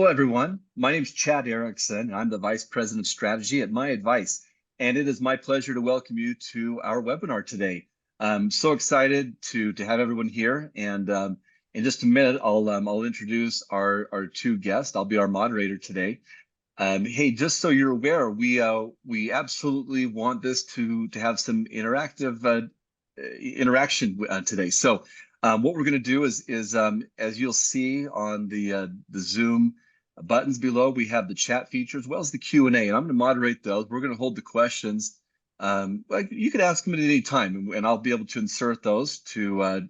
Hello, everyone. My name is Chad Erickson. I'm the Vice President of Strategy at My Advice, and it is my pleasure to welcome you to our webinar today. I'm so excited to have everyone here, and in just a minute, I'll introduce our two guests. I'll be our moderator today. Hey, just so you're aware, we absolutely want this to have some interactive interaction today. So what we're going to do is as you'll see on the Zoom buttons below, we have the chat feature as well as the Q&A, and I'm going to moderate those. We're going to hold the questions. Like you could ask them at any time, and I'll be able to insert those to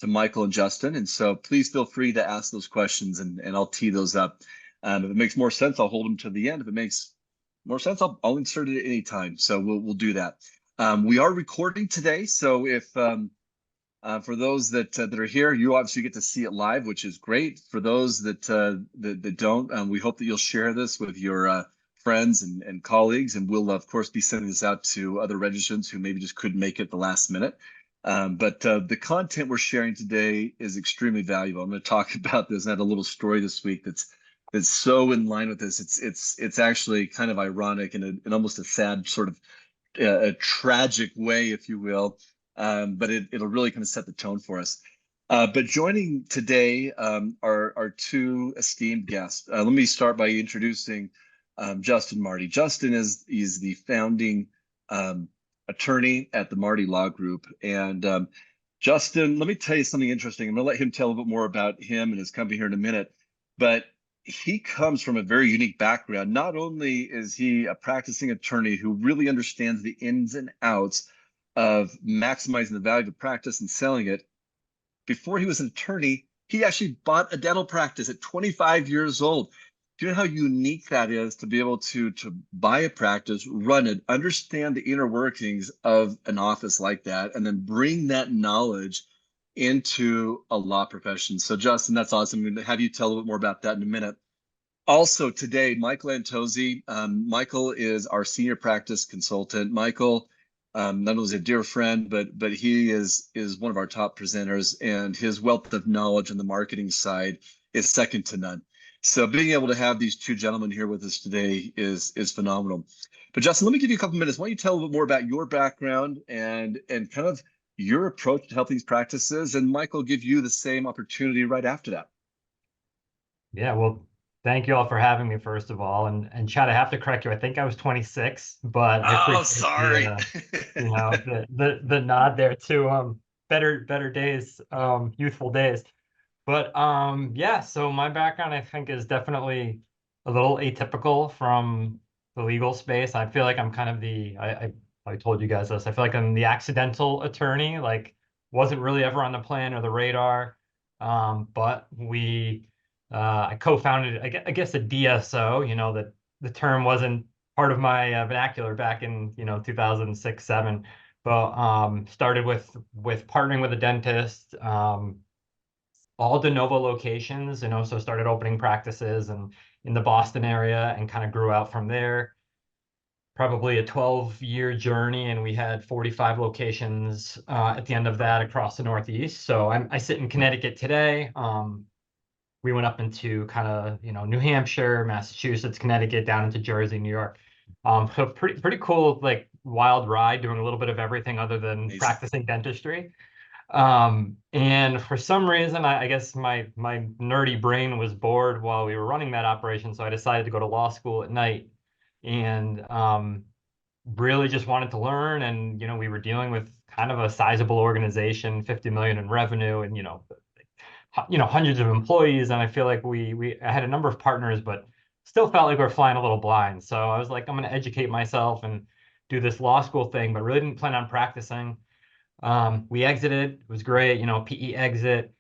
Michael and Justin. And so please feel free to ask those questions, and I'll tee those up. If it makes more sense, I'll hold them to the end. If it makes more sense, I'll insert it at any time. So we'll do that. We are recording today, so if for those that are here, you obviously get to see it live, which is great. For those that don't, we hope that you'll share this with your friends and colleagues, and we'll of course be sending this out to other registrants who maybe just couldn't make it at the last minute. But the content we're sharing today is extremely valuable. I'm going to talk about this. I had a little story this week that's so in line with this. It's actually kind of ironic and almost a sad sort of a tragic way, if you will. But it'll really kind of set the tone for us. But joining today are two esteemed guests. Let me start by introducing Justin Marty. Justin is the founding attorney at the Marty Law Group. And Justin, let me tell you something interesting. I'm going to let him tell a little bit more about him and his company here in a minute. But he comes from a very unique background. Not only is he a practicing attorney who really understands the ins and outs of maximizing the value of practice and selling it, before he was an attorney, he actually bought a dental practice at 25 years old. Do you know how unique that is to be able to buy a practice, run it, understand the inner workings of an office like that, and then bring that knowledge into a law profession? So Justin, that's awesome. I'm going to have you tell a little bit more about that in a minute. Also today, Michael Antozzi. Michael is our senior practice consultant. Michael not only is a dear friend, but he is one of our top presenters, and his wealth of knowledge on the marketing side is second to none. So being able to have these two gentlemen here with us today is phenomenal. But Justin, let me give you a couple minutes. Why don't you tell a little bit more about your background and kind of your approach to helping these practices, and Michael will give you the same opportunity right after that. Yeah, well, thank you all for having me, first of all. And Chad, I have to correct you. I think I was 26, but I appreciate sorry. the nod there to better days, youthful days. But yeah, so my background, I think, is definitely a little atypical from the legal space. I feel like I'm kind of I told you guys this. I feel like I'm the accidental attorney, like wasn't really ever on the plan or the radar. But I co-founded, I guess, a DSO. That the term wasn't part of my vernacular back in 2006, 7. But started with partnering with a dentist. All de novo locations, so started opening practices and in the Boston area and kind of grew out from there. Probably a 12-year journey, and we had 45 locations at the end of that across the Northeast. So I sit in Connecticut today. We went up into kind of New Hampshire, Massachusetts, Connecticut, down into Jersey, New York. So pretty cool, like wild ride, doing a little bit of everything other than Amazing. Practicing dentistry. And for some reason, I guess my nerdy brain was bored while we were running that operation, so I decided to go to law school at night, and really just wanted to learn. And we were dealing with kind of a sizable organization, 50 million in revenue, and hundreds of employees. And I feel like I had a number of partners, but still felt like we were flying a little blind. So I was like, I'm going to educate myself and do this law school thing, but really didn't plan on practicing. We exited. It was great, PE exit,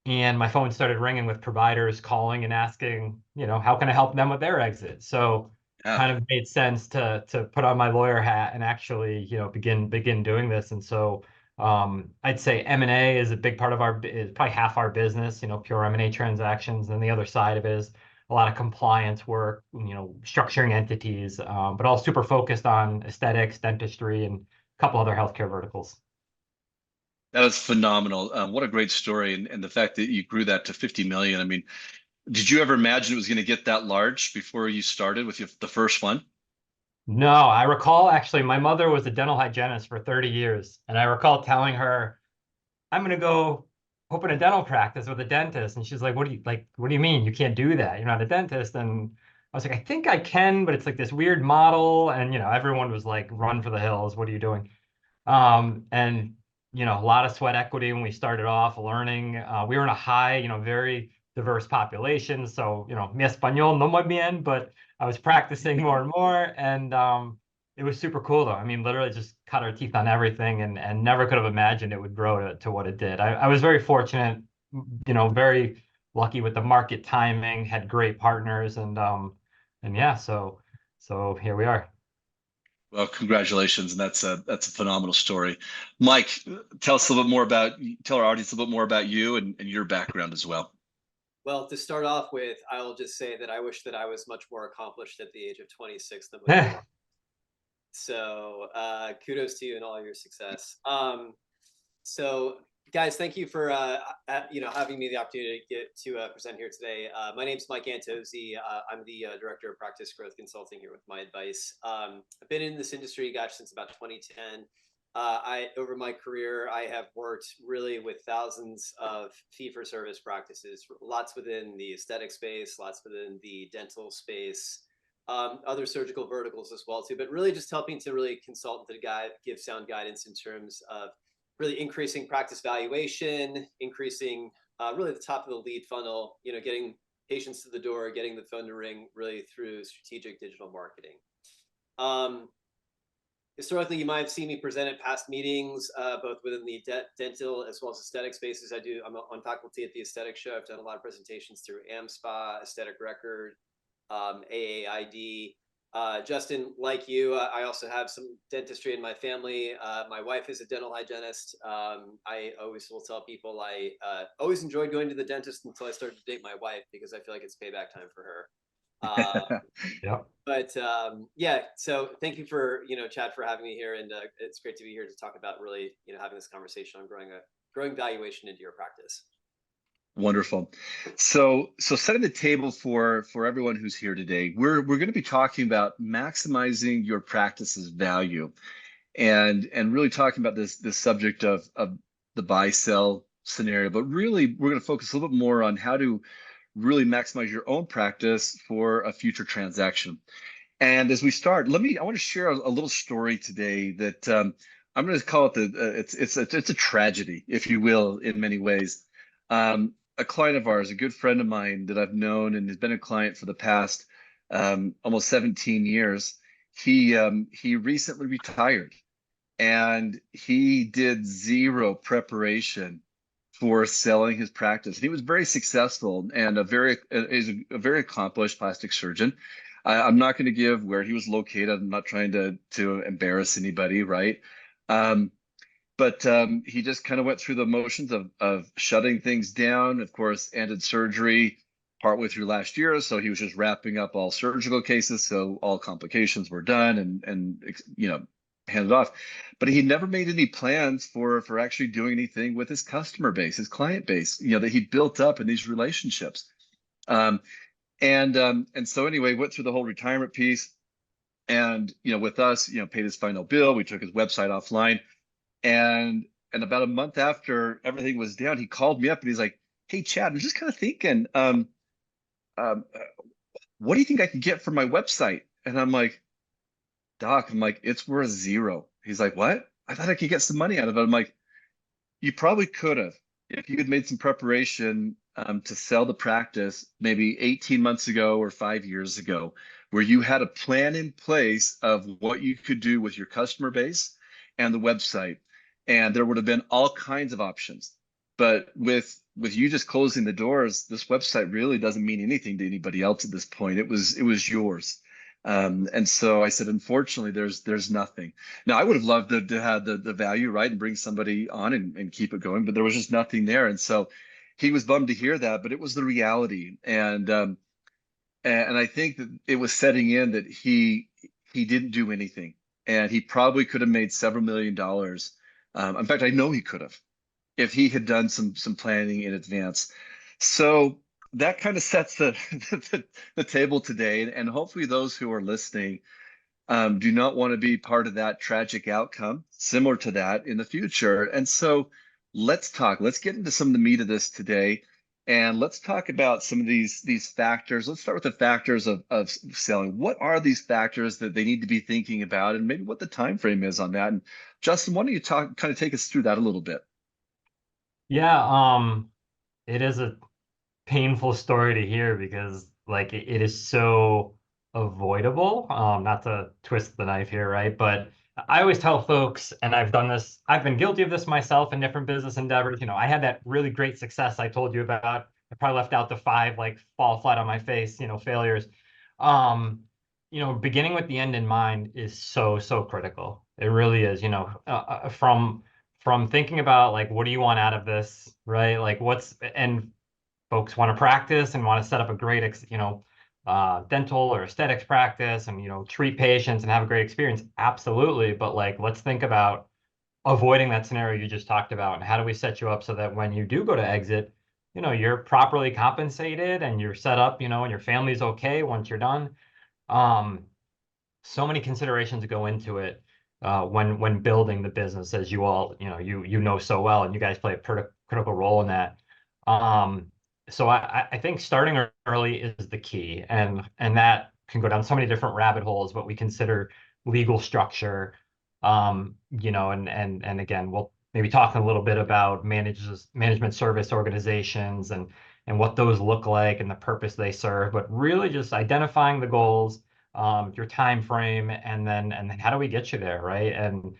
and my phone started ringing with providers calling and asking, how can I help them with their exit? So kind of made sense to put on my lawyer hat and actually, begin doing this. And so I'd say M&A is a big part of is probably half our business, pure M&A transactions. And the other side of it is a lot of compliance work, structuring entities, but all super focused on aesthetics, dentistry, and a couple other healthcare verticals. That was phenomenal. What a great story. And the fact that you grew that to 50 million. I mean, Did you ever imagine it was going to get that large before you started with the first one? No, I recall actually my mother was a dental hygienist for 30 years, and I recall telling her, I'm gonna go open a dental practice with a dentist. And she's like, what do you mean? You can't do that. You're not a dentist. And I was like, I think I can, but it's like this weird model. And everyone was like, run for the hills. What are you doing? And a lot of sweat equity when we started off learning. We were in a high, very diverse population. So, mi español no muy bien, but I was practicing more and more. And it was super cool though. I mean, literally just cut our teeth on everything and never could have imagined it would grow to what it did. I was very fortunate, very lucky with the market timing, had great partners and yeah, so here we are. Well, congratulations, and that's a phenomenal story. Mike, tell us a little bit more about tell our audience a little bit more about you and your background as well. Well, to start off with, I'll just say that I wish that I was much more accomplished at the age of 26 than what you are. So kudos to you and all your success. So guys, thank you for having me the opportunity to get to present here today. My name's Mike Antozzi. I'm the director of practice growth consulting here with My Advice. I've been in this industry, gosh, since about 2010. Over my career, I have worked really with thousands of fee-for-service practices, lots within the aesthetic space, lots within the dental space, other surgical verticals as well too. But really, just helping to really consult and to give sound guidance in terms of really increasing practice valuation, increasing really the top of the lead funnel. Getting patients to the door, getting the phone to ring, really through strategic digital marketing. Historically, you might have seen me present at past meetings, both within the dental as well as aesthetic spaces. I'm on faculty at the aesthetic show. I've done a lot of presentations through AmSpa, Aesthetic Record, AAID. Justin, like you, I also have some dentistry in my family. My wife is a dental hygienist. I always will tell people I always enjoyed going to the dentist until I started to date my wife, because I feel like it's payback time for her. Yeah. But yeah, so thank you for Chad, for having me here, and it's great to be here to talk about really having this conversation on growing valuation into your practice. Wonderful. So setting the table for everyone who's here today, we're going to be talking about maximizing your practice's value, and really talking about this subject of the buy sell scenario. But really, we're going to focus a little bit more on how to really maximize your own practice for a future transaction. And as we start, I want to share a little story today that I'm going to call it it's a tragedy, if you will, in many ways. A client of ours, a good friend of mine that I've known and has been a client for the past almost 17 years, he recently retired, and he did zero preparation for selling his practice. He was very successful and is a very accomplished plastic surgeon. I'm not going to give where he was located. I'm not trying to embarrass anybody, right? But he just kind of went through the motions of shutting things down. Of course, ended surgery partway through last year, so he was just wrapping up all surgical cases, so all complications were done and handed off. But he never made any plans for actually doing anything with his customer base, his client base, that he built up in these relationships. And so anyway, went through the whole retirement piece, and with us, paid his final bill. We took his website offline. And about a month after everything was down, he called me up and he's like, "Hey, Chad, I'm just kind of thinking, what do you think I could get for my website?" And I'm like, "Doc," I'm like, "it's worth zero." He's like, "What? I thought I could get some money out of it." I'm like, "You probably could have if you had made some preparation to sell the practice maybe 18 months ago or 5 years ago, where you had a plan in place of what you could do with your customer base and the website, and there would have been all kinds of options. But with you just closing the doors, this website really doesn't mean anything to anybody else at this point. It was yours." And so I said, "Unfortunately, there's nothing." Now, I would have loved to have the value, right, and bring somebody on and keep it going, but there was just nothing there. And so he was bummed to hear that, but it was the reality. And I think that it was setting in that he didn't do anything, and he probably could have made several $1 million. In fact, I know he could have if he had done some planning in advance. So that kind of sets the table today, and hopefully those who are listening do not want to be part of that tragic outcome similar to that in the future. And so let's talk. Let's get into some of the meat of this today, and let's talk about some of these factors. Let's start with the factors of selling. What are these factors that they need to be thinking about, and maybe what the time frame is on that? And Justin, why don't you kind of take us through that a little bit? Yeah, it is a painful story to hear because like it is so avoidable. Not to twist the knife here, right? But I always tell folks, and I've done this, I've been guilty of this myself in different business endeavors. I had that really great success I told you about. I probably left out the 5 like fall flat on my face, failures. Um, beginning with the end in mind is so critical. It really is, from thinking about like what do you want out of this, right? Like and folks want to practice and want to set up a great, dental or aesthetics practice and, treat patients and have a great experience. Absolutely. But like, let's think about avoiding that scenario you just talked about. And how do we set you up so that when you do go to exit, you're properly compensated and you're set up, and your family's okay once you're done. Um, so many considerations go into it when building the business, as you all you know so well, and you guys play a critical role in that. Um, so I think starting early is the key, and that can go down so many different rabbit holes. But we consider legal structure, and again, we'll maybe talk a little bit about management service organizations and what those look like and the purpose they serve. But really, just identifying the goals, your time frame, and then how do we get you there, right? And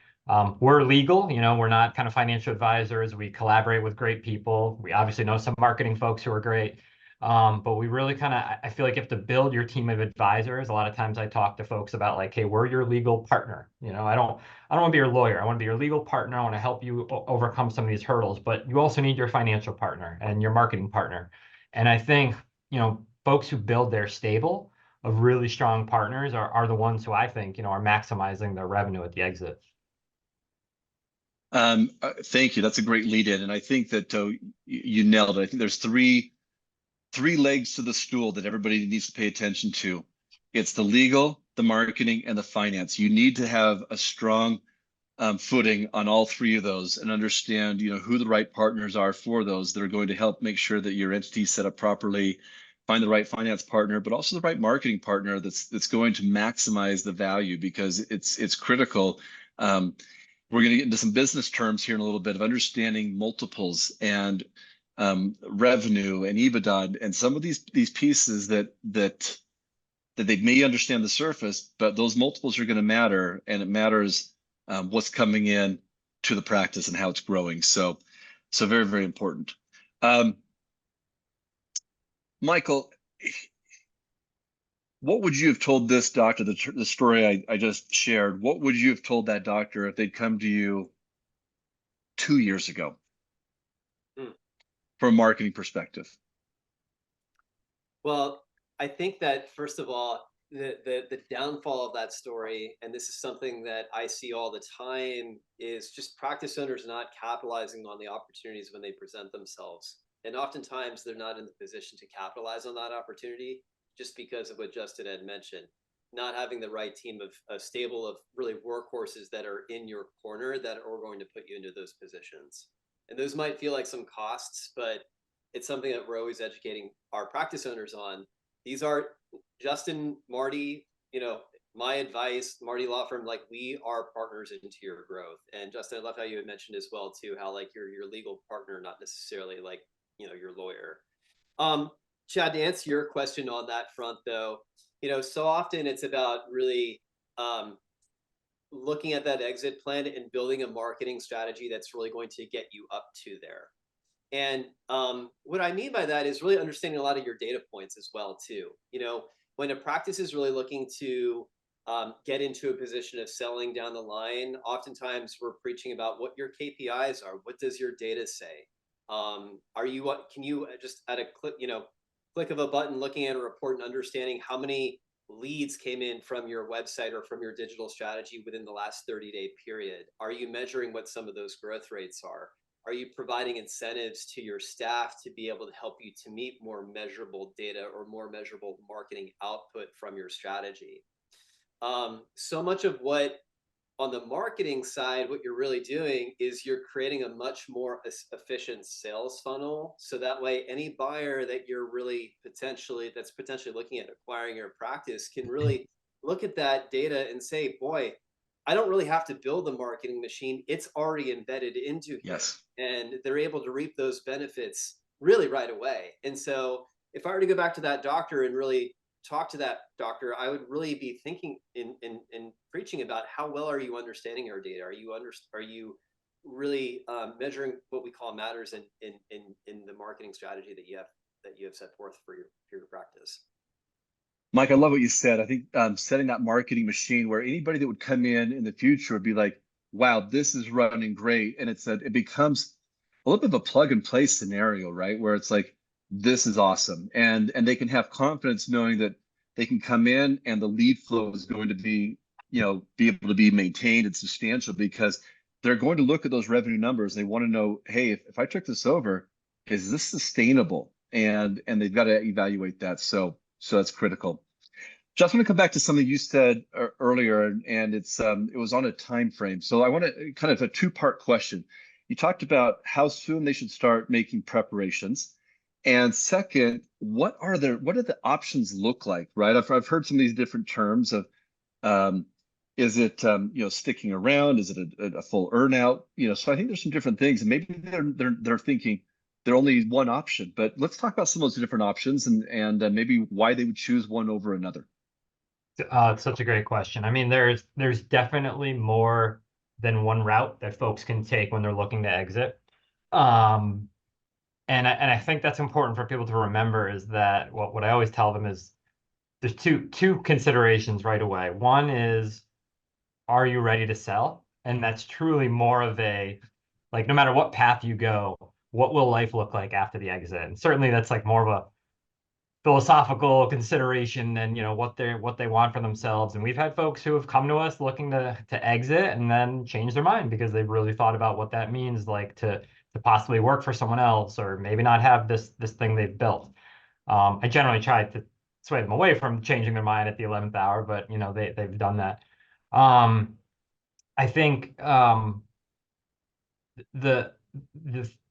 we're legal, we're not kind of financial advisors. We collaborate with great people. We obviously know some marketing folks who are great. But we really I feel like you have to build your team of advisors. A lot of times I talk to folks about like, hey, we're your legal partner. I don't want to be your lawyer. I want to be your legal partner. I want to help you overcome some of these hurdles, but you also need your financial partner and your marketing partner. And I think, folks who build their stable of really strong partners are the ones who I think, are maximizing their revenue at the exit. Thank you. That's a great lead in, and I think that you nailed it. I think there's three legs to the stool that everybody needs to pay attention to. It's the legal, the marketing, and the finance. You need to have a strong footing on all three of those and understand, who the right partners are for those that are going to help make sure that your entity is set up properly, find the right finance partner, but also the right marketing partner that's going to maximize the value, because it's critical. We're going to get into some business terms here in a little bit of understanding multiples and revenue and EBITDA and some of these pieces that they may understand the surface, but those multiples are going to matter, and it matters what's coming in to the practice and how it's growing. So very, very important. Michael, what would you have told this doctor, the story I just shared? What would you have told that doctor if they'd come to you 2 years ago from a marketing perspective? Well, I think that first of all, the downfall of that story, and this is something that I see all the time, is just practice owners not capitalizing on the opportunities when they present themselves. And oftentimes they're not in the position to capitalize on that opportunity just because of what Justin had mentioned. Not having the right team of a stable of really workhorses that are in your corner that are going to put you into those positions. And those might feel like some costs, but it's something that we're always educating our practice owners on. These are Justin, Marty, my advice, Marty Law Firm, like we are partners into your growth. And Justin, I love how you had mentioned as well too, how like you're your legal partner, not necessarily like, your lawyer. Chad, to answer your question on that front though, so often it's about really looking at that exit plan and building a marketing strategy that's really going to get you up to there. And what I mean by that is really understanding a lot of your data points as well too. When a practice is really looking to get into a position of selling down the line, oftentimes we're preaching about what your KPIs are. What does your data say? Can you just at a click of a button, looking at a report and understanding how many leads came in from your website or from your digital strategy within the last 30-day period? Are you measuring what some of those growth rates are? Are you providing incentives to your staff to be able to help you to meet more measurable data or more measurable marketing output from your strategy? So much of what on the marketing side, what you're really doing is you're creating a much more efficient sales funnel. So that way, any buyer that you're really that's potentially looking at acquiring your practice can really look at that data and say, boy, I don't really have to build the marketing machine. It's already embedded into here. Yes. And they're able to reap those benefits really right away. And so if I were to go back to that doctor and really talk to that doctor, I would really be thinking in preaching about how well are you understanding your data? Are you really measuring what we call matters in the marketing strategy that you have set forth for your practice? Mike, I love what you said. I think setting that marketing machine where anybody that would come in the future would be like, wow, this is running great. And it becomes a little bit of a plug and play scenario, right? Where it's like, this is awesome. And they can have confidence knowing that they can come in and the lead flow is going to be, be able to be maintained and substantial because they're going to look at those revenue numbers. They want to know, hey, if I took this over, is this sustainable? And they've got to evaluate that. So that's critical. Just want to come back to something you said earlier, and it was on a time frame. So I want to kind of a two-part question. You talked about how soon they should start making preparations, and second, what are the options look like, right? I've heard some of these different terms of is it sticking around? Is it a full earnout? So I think there's some different things, and maybe they're thinking they're only one option. But let's talk about some of those different options and maybe why they would choose one over another. It's such a great question. I mean, there's definitely more than one route that folks can take when they're looking to exit. And I think that's important for people to remember is that what I always tell them is there's two considerations right away. One is, are you ready to sell? And that's truly more of a, like, no matter what path you go, what will life look like after the exit? And certainly that's like more of a philosophical consideration and what they want for themselves. And we've had folks who have come to us looking to exit and then change their mind because they've really thought about what that means, like to possibly work for someone else or maybe not have this thing they've built. I generally try to sway them away from changing their mind at the 11th hour, but they've done that. I think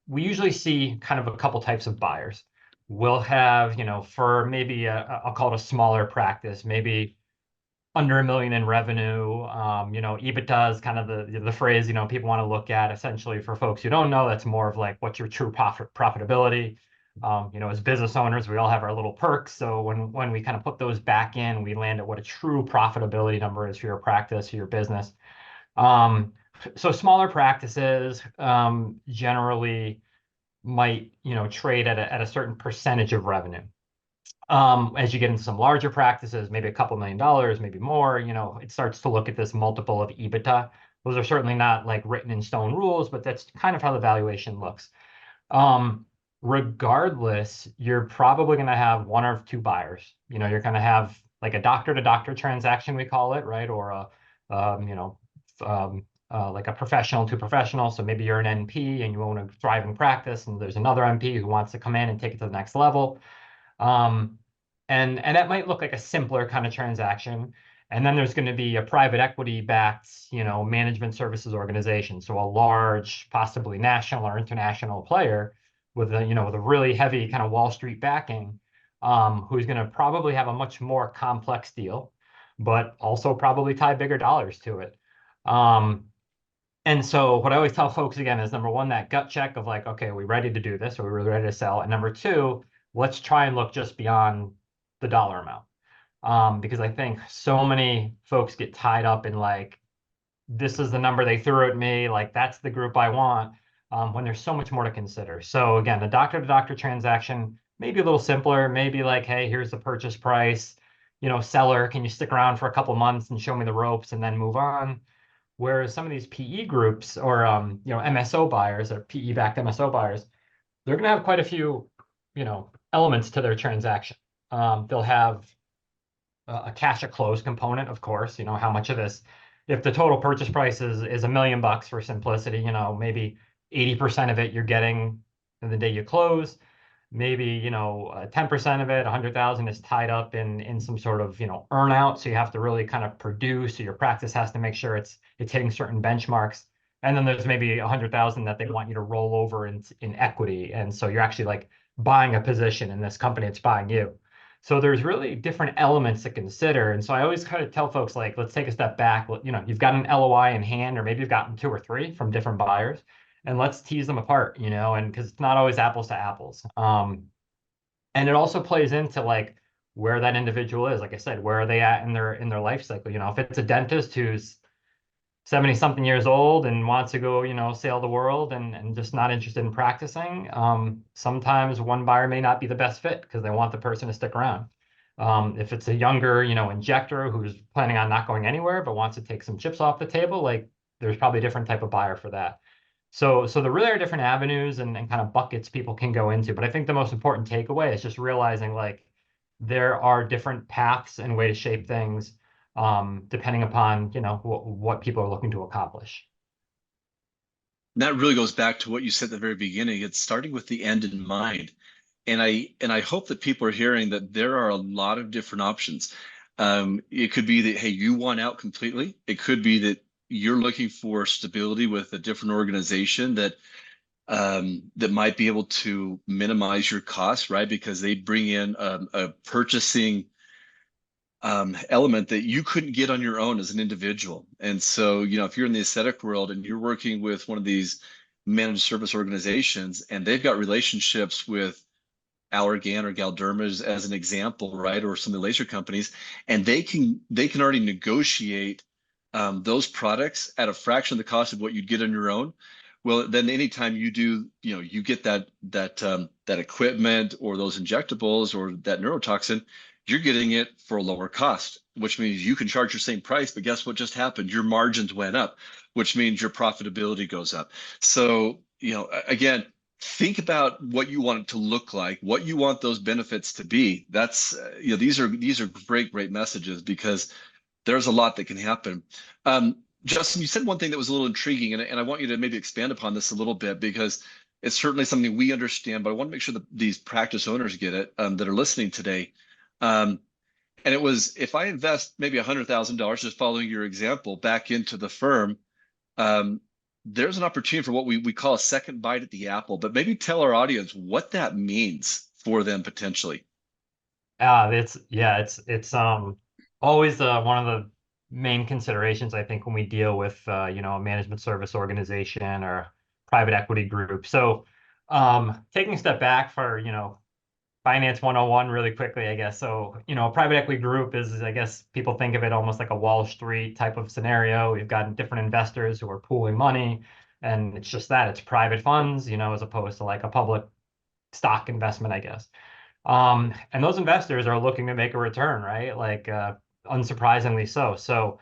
we usually see kind of a couple types of buyers. We'll have, for maybe I'll call it a smaller practice, maybe under $1 million in revenue. EBITDA is kind of the phrase, people want to look at. Essentially, for folks who don't know, that's more of like what's your true profitability. As business owners, we all have our little perks. So when we kind of put those back in, we land at what a true profitability number is for your practice or your business. So smaller practices generally might trade at a certain percentage of revenue. As you get into some larger practices, maybe a couple $1 million, maybe more, it starts to look at this multiple of EBITDA. Those are certainly not like written in stone rules, but that's kind of how the valuation looks. Regardless, you're probably going to have one or two buyers. You're going to have like a doctor-to-doctor transaction, we call it, right? Or like a professional to professional. So maybe you're an NP and you own a thriving practice, and there's another NP who wants to come in and take it to the next level. And that might look like a simpler kind of transaction. And then there's going to be a private equity backed, management services organization. So a large, possibly national or international player with a really heavy kind of Wall Street backing, who's going to probably have a much more complex deal, but also probably tie bigger dollars to it. And so what I always tell folks again is number one, that gut check of like, okay, are we ready to do this? Are we really ready to sell? And number two, let's try and look just beyond the dollar amount. Because I think so many folks get tied up in like, this is the number they threw at me, like that's the group I want, when there's so much more to consider. So again, the doctor-to-doctor transaction, maybe a little simpler, maybe like, hey, here's the purchase price, seller, can you stick around for a couple months and show me the ropes and then move on? Whereas some of these PE groups or MSO buyers or PE-backed MSO buyers, they're going to have quite a few elements to their transaction. They'll have a cash at close component, of course. How much of this, if the total purchase price is $1 million for simplicity, maybe 80% of it you're getting the day you close. Maybe, you know, 10% of it, 100,000 is tied up in some sort of, you know, earn out. So you have to really kind of produce, so your practice has to make sure it's hitting certain benchmarks. And then there's maybe 100,000 that they want you to roll over in equity. And so you're actually like buying a position in this company, it's buying you. So there's really different elements to consider. And so I always kind of tell folks, like, let's take a step back. You know, you've got an LOI in hand, or maybe you've gotten 2 or 3 from different buyers, and let's tease them apart, you know, and because it's not always apples to apples. And it also plays into like where that individual is. Like I said, where are they at in their life cycle? You know, if it's a dentist who's 70 something years old and wants to go, you know, sail the world and just not interested in practicing, sometimes one buyer may not be the best fit because they want the person to stick around. If it's a younger, you know, injector who's planning on not going anywhere but wants to take some chips off the table, like there's probably a different type of buyer for that. So there really are different avenues and kind of buckets people can go into. But I think the most important takeaway is just realizing like there are different paths and way to shape things, depending upon, you know, what people are looking to accomplish. And that really goes back to what you said at the very beginning. It's starting with the end in mind. And I hope that people are hearing that there are a lot of different options. It could be that, hey, you want out completely. It could be that you're looking for stability with a different organization that that might be able to minimize your costs, right? Because they bring in a purchasing element that you couldn't get on your own as an individual. And so, you know, if you're in the aesthetic world and you're working with one of these managed service organizations and they've got relationships with Allergan or Galderma as an example, right? Or some of the laser companies, and they can already negotiate those products at a fraction of the cost of what you'd get on your own. Well, then anytime you do, you know, you get that equipment or those injectables or that neurotoxin, you're getting it for a lower cost, which means you can charge your same price. But guess what just happened? Your margins went up, which means your profitability goes up. So, you know, again, think about what you want it to look like, what you want those benefits to be. That's you know, these are great messages because there's a lot that can happen. Justin, you said one thing that was a little intriguing, and I want you to maybe expand upon this a little bit because it's certainly something we understand, but I want to make sure that these practice owners get it that are listening today. And it was, if I invest maybe $100,000, just following your example, back into the firm, there's an opportunity for what we call a second bite at the apple. But maybe tell our audience what that means for them potentially. It's always one of the main considerations, I think, when we deal with you know, a management service organization or private equity group. So taking a step back for, you know, finance 101 really quickly, I guess. So, you know, a private equity group is, I guess people think of it almost like a Wall Street type of scenario. We've got different investors who are pooling money, and it's just that it's private funds, you know, as opposed to like a public stock investment, I guess. And those investors are looking to make a return, right? Like, unsurprisingly so. So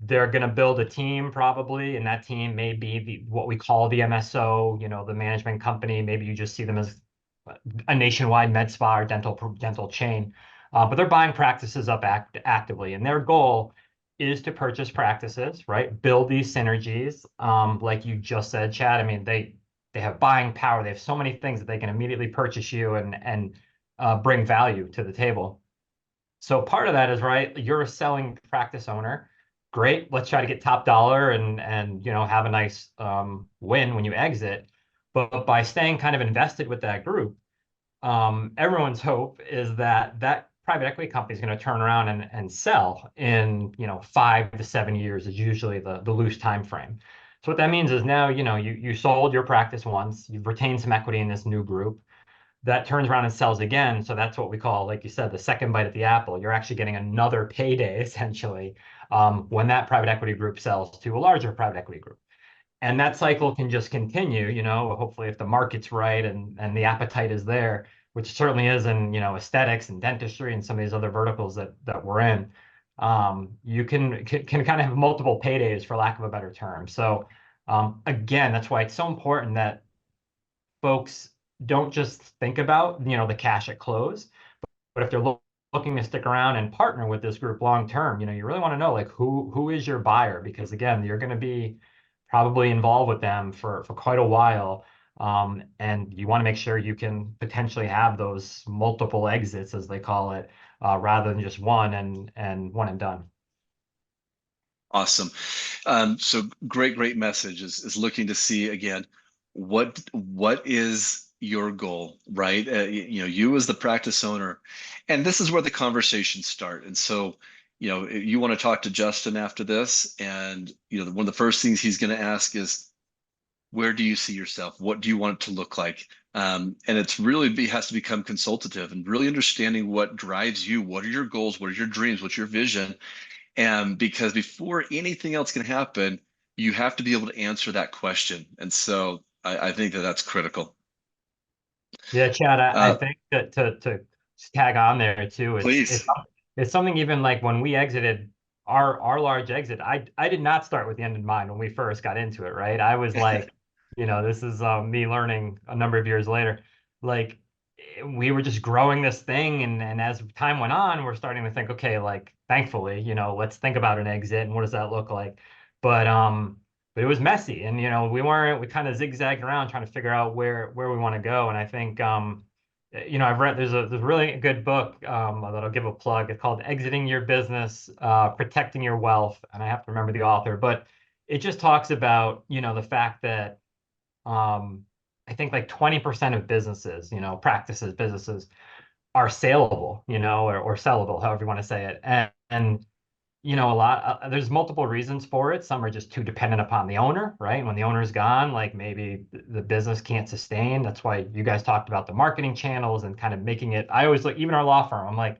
they're going to build a team probably, and that team may be what we call the MSO, you know, the management company. Maybe you just see them as a nationwide med spa or dental chain, but they're buying practices up actively, and their goal is to purchase practices, right? Build these synergies, like you just said, Chad. I mean, they have buying power. They have so many things that they can immediately purchase you and bring value to the table. So part of that is, right, you're a selling practice owner. Great, let's try to get top dollar and you know, have a nice win when you exit. But by staying kind of invested with that group, everyone's hope is that that private equity company is going to turn around and sell in, you know, 5 to 7 years is usually the loose time frame. So what that means is now, you know, you sold your practice once, you've retained some equity in this new group that turns around and sells again. So that's what we call, like you said, the second bite at the apple. You're actually getting another payday essentially, when that private equity group sells to a larger private equity group. And that cycle can just continue, you know, hopefully if the market's right and the appetite is there, which certainly is in, you know, aesthetics and dentistry and some of these other verticals that we're in. You can kind of have multiple paydays, for lack of a better term. So again, that's why it's so important that folks don't just think about, you know, the cash at close, but if they're looking to stick around and partner with this group long term, you know, you really want to know like who is your buyer, because again, you're going to be probably involved with them for quite a while. And you want to make sure you can potentially have those multiple exits, as they call it, rather than just one and one and done. Awesome. So great message is looking to see again, what is your goal, right? You as the practice owner, and this is where the conversations start. And so, you want to talk to Justin after this, and one of the first things he's going to ask is, where do you see yourself? What do you want it to look like? And it's really has to become consultative and really understanding what drives you. What are your goals? What are your dreams? What's your vision? And because before anything else can happen, you have to be able to answer that question. And so I think that's critical. Yeah, Chad, I Uh, think that to tag on there too, please. it's something even like when we exited our large exit, I did not start with the end in mind when we first got into it, right? I was like, this is me learning a number of years later. Like we were just growing this thing, and as time went on, we're starting to think, okay, like thankfully, let's think about an exit and what does that look like. But it was messy, and we kind of zigzagged around trying to figure out where we want to go. And I think I've read there's a really good book that I'll give a plug. It's called Exiting Your Business, Protecting Your Wealth, and I have to remember the author, but it just talks about the fact that I think like 20% of businesses, businesses are saleable, or sellable, however you want to say it. And a lot there's multiple reasons for it. Some are just too dependent upon the owner, right? When the owner's gone, like maybe the business can't sustain. That's why you guys talked about the marketing channels and kind of making it. I always look, even our law firm, I'm like,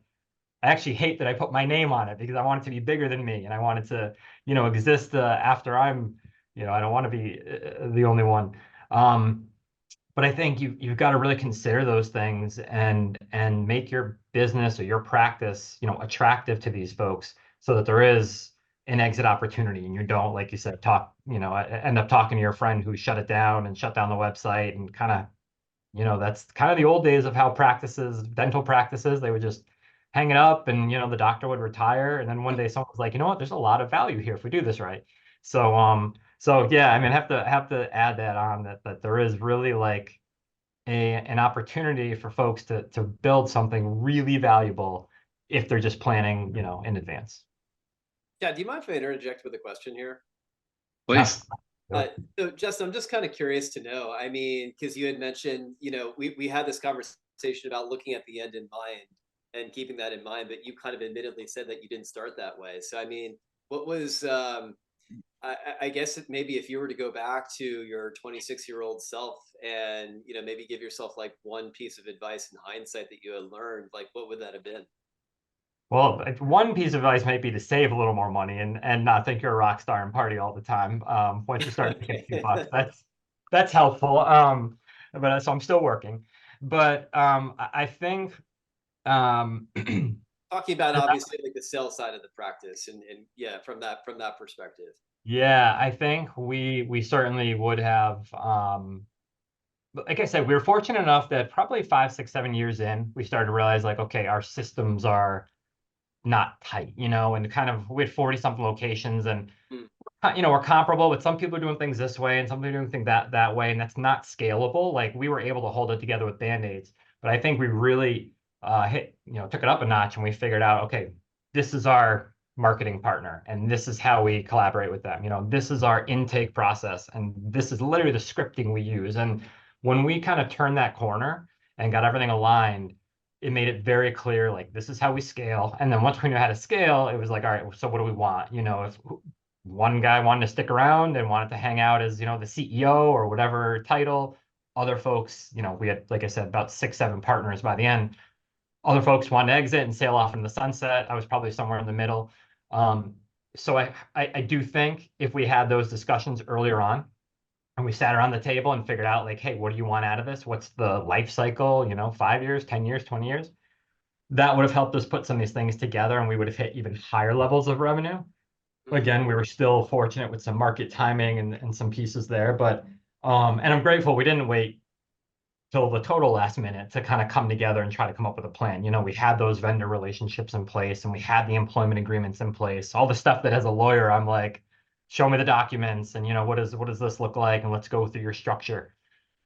I actually hate that I put my name on it because I want it to be bigger than me and I want it to, exist after I'm, I don't want to be the only one. Um, but I think you've got to really consider those things and make your business or your practice, attractive to these folks so that there is an exit opportunity and you don't, like you said, end up talking to your friend who shut it down and shut down the website and kind of, that's kind of the old days of how dental practices, they would just hang it up and, the doctor would retire. And then one day someone was like, you know what, there's a lot of value here if we do this right. So yeah, I mean, have to add that on that there is really like an opportunity for folks to build something really valuable if they're just planning, in advance. Yeah, do you mind if I interject with a question here? Please. So Justin, I'm just kind of curious to know. I mean, because you had mentioned, we had this conversation about looking at the end in mind and keeping that in mind, but you kind of admittedly said that you didn't start that way. So I mean, what was I guess maybe if you were to go back to your 26-year-old self and maybe give yourself like one piece of advice in hindsight that you had learned, like what would that have been? Well, one piece of advice might be to save a little more money and not think you're a rock star and party all the time. Once you start making a few bucks, that's helpful. But so I'm still working. But I think um, Talking about obviously like the sales side of the practice and yeah, from that perspective. yeah, I think we certainly would have. Like I said, we were fortunate enough that probably 5, 6, 7 years in, we started to realize like, okay, our systems are not tight, and kind of we had 40 something locations and Mm. we're comparable, but some people are doing things this way and some people are doing things that way, and that's not scalable. Like we were able to hold it together with band-aids, but I think we really took it up a notch and we figured out, okay, this is our marketing partner and this is how we collaborate with them. This is our intake process and this is literally the scripting we use. And when we kind of turned that corner and got everything aligned, it made it very clear, like this is how we scale. And then once we knew how to scale, it was like, all right, so what do we want? If one guy wanted to stick around and wanted to hang out as, the CEO or whatever title, other folks, we had, like I said, about 6, 7 partners by the end. Other folks wanted to exit and sail off into the sunset. I was probably somewhere in the middle. So I do think if we had those discussions earlier on, and we sat around the table and figured out like, hey, what do you want out of this? What's the life cycle? 5 years, 10 years, 20 years. That would have helped us put some of these things together and we would have hit even higher levels of revenue. Again, we were still fortunate with some market timing and some pieces there, but and I'm grateful we didn't wait till the total last minute to kind of come together and try to come up with a plan. We had those vendor relationships in place and we had the employment agreements in place, all the stuff that as a lawyer, I'm like, show me the documents and, what does this look like? And let's go through your structure.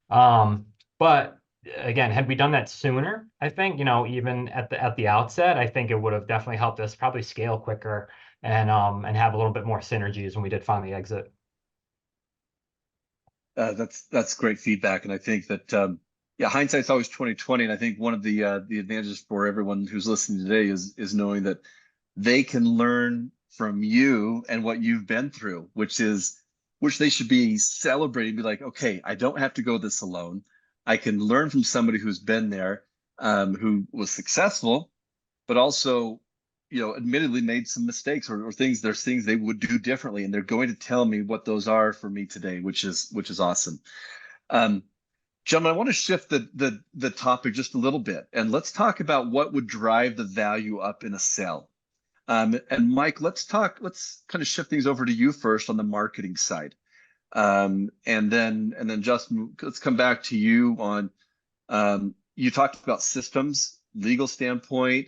But again, had we done that sooner, I think, even at the outset, I think it would have definitely helped us probably scale quicker and have a little bit more synergies when we did finally exit. That's great feedback, and I think that yeah, hindsight's always 2020, and I think one of the advantages for everyone who's listening today is knowing that they can learn from you and what you've been through, which they should be celebrating. Be like, okay, I don't have to go this alone. I can learn from somebody who's been there, who was successful, but also, admittedly made some mistakes or things. There's things they would do differently, and they're going to tell me what those are for me today, which is awesome. Um, Gentlemen, I want to shift the topic just a little bit, and let's talk about what would drive the value up in a sale. And Mike, let's kind of shift things over to you first on the marketing side. And then Justin, let's come back to you on, you talked about systems, legal standpoint.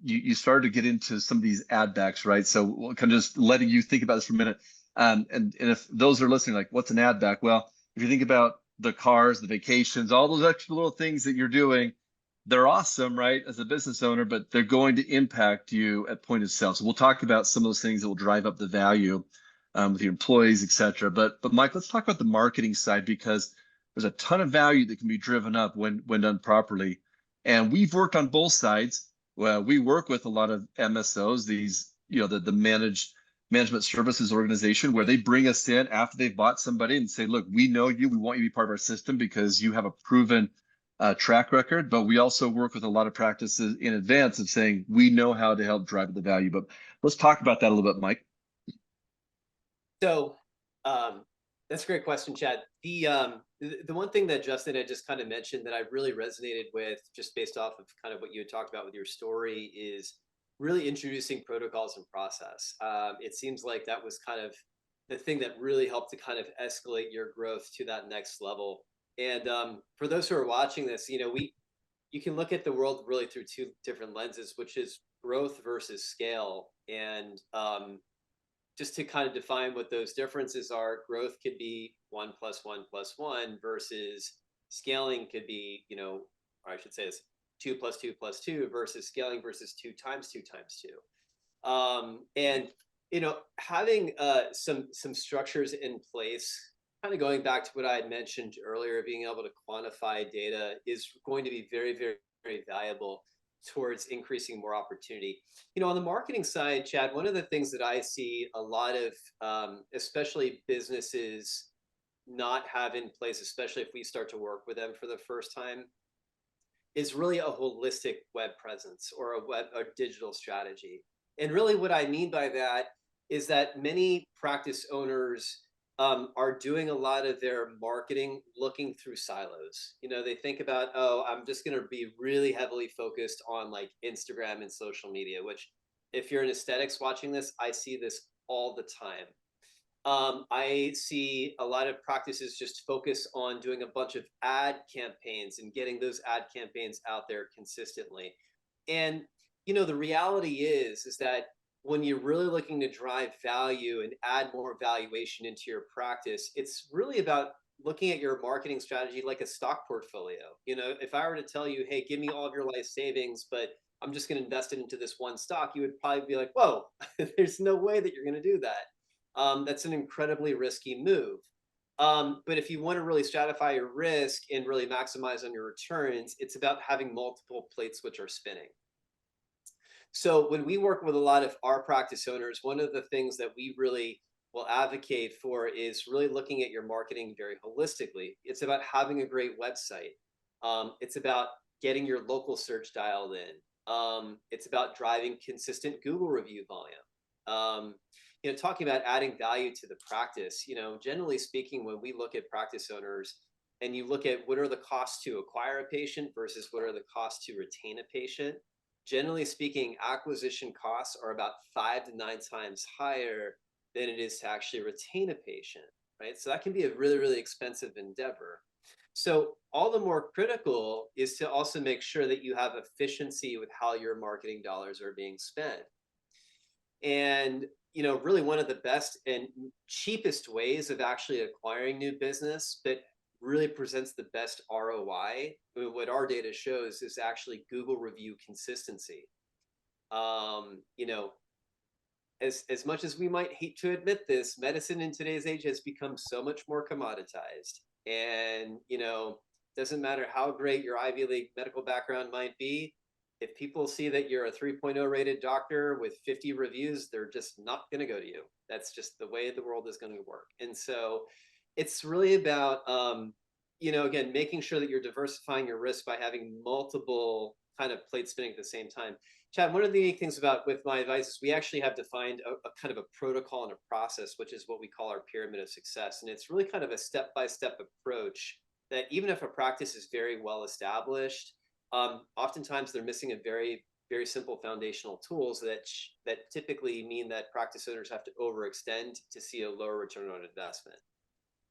You started to get into some of these ad backs, right? So we'll kind of just letting you think about this for a minute. And if those are listening, like, what's an ad back? Well, if you think about the cars, the vacations, all those extra little things that you're doing, they're awesome, right, as a business owner, but they're going to impact you at point of sale. So we'll talk about some of those things that will drive up the value with your employees, et cetera. But Mike, let's talk about the marketing side, because there's a ton of value that can be driven up when done properly. And we've worked on both sides. Well, we work with a lot of MSOs, these, the management services organization, where they bring us in after they've bought somebody and say, look, we know you, we want you to be part of our system because you have a proven track record. But we also work with a lot of practices in advance of saying, we know how to help drive the value. But let's talk about that a little bit, Mike. So that's a great question, Chad. The one thing that Justin had just kind of mentioned that I really resonated with, just based off of kind of what you had talked about with your story, is really introducing protocols and process. It seems like that was kind of the thing that really helped to kind of escalate your growth to that next level. And for those who are watching this, you can look at the world really through two different lenses, which is growth versus scale. And just to kind of define what those differences are, growth could be 1 + 1 + 1 versus scaling could be, or I should say it's 2 + 2 + 2 versus scaling versus 2 × 2 × 2. And having some structures in place, kind of going back to what I had mentioned earlier, being able to quantify data is going to be very, very, very valuable towards increasing more opportunity. On the marketing side, Chad, one of the things that I see a lot of, especially businesses not have in place, especially if we start to work with them for the first time, is really a holistic web presence or a digital strategy. And really what I mean by that is that many practice owners are doing a lot of their marketing looking through silos. They think about, oh, I'm just going to be really heavily focused on like Instagram and social media, which if you're in aesthetics watching this, I see this all the time. I see a lot of practices just focus on doing a bunch of ad campaigns and getting those ad campaigns out there consistently. And the reality is that when you're really looking to drive value and add more valuation into your practice, it's really about looking at your marketing strategy like a stock portfolio. If I were to tell you, hey, give me all of your life savings, but I'm just going to invest it into this one stock, you would probably be like, whoa, there's no way that you're going to do that. That's an incredibly risky move. But if you want to really stratify your risk and really maximize on your returns, it's about having multiple plates which are spinning. So when we work with a lot of our practice owners, one of the things that we really will advocate for is really looking at your marketing very holistically. It's about having a great website. It's about getting your local search dialed in. It's about driving consistent Google review volume. Talking about adding value to the practice, generally speaking, when we look at practice owners and you look at what are the costs to acquire a patient versus what are the costs to retain a patient, generally speaking, acquisition costs are about 5 to 9 times higher than it is to actually retain a patient, right? So that can be a really, really expensive endeavor. So all the more critical is to also make sure that you have efficiency with how your marketing dollars are being spent. And really one of the best and cheapest ways of actually acquiring new business, but really presents the best ROI. I mean, what our data shows is actually Google review consistency. You know, as much as we might hate to admit this, medicine in today's age has become so much more commoditized. And, doesn't matter how great your Ivy League medical background might be, if people see that you're a 3.0 rated doctor with 50 reviews, they're just not going to go to you. That's just the way the world is going to work. And so it's really about, again, making sure that you're diversifying your risk by having multiple kind of plates spinning at the same time. Chad, one of the unique things about with my advice is we actually have defined a kind of a protocol and a process, which is what we call our pyramid of success. And it's really kind of a step-by-step approach that even if a practice is very well established, oftentimes they're missing a very, very simple foundational tools that typically mean that practice owners have to overextend to see a lower return on investment.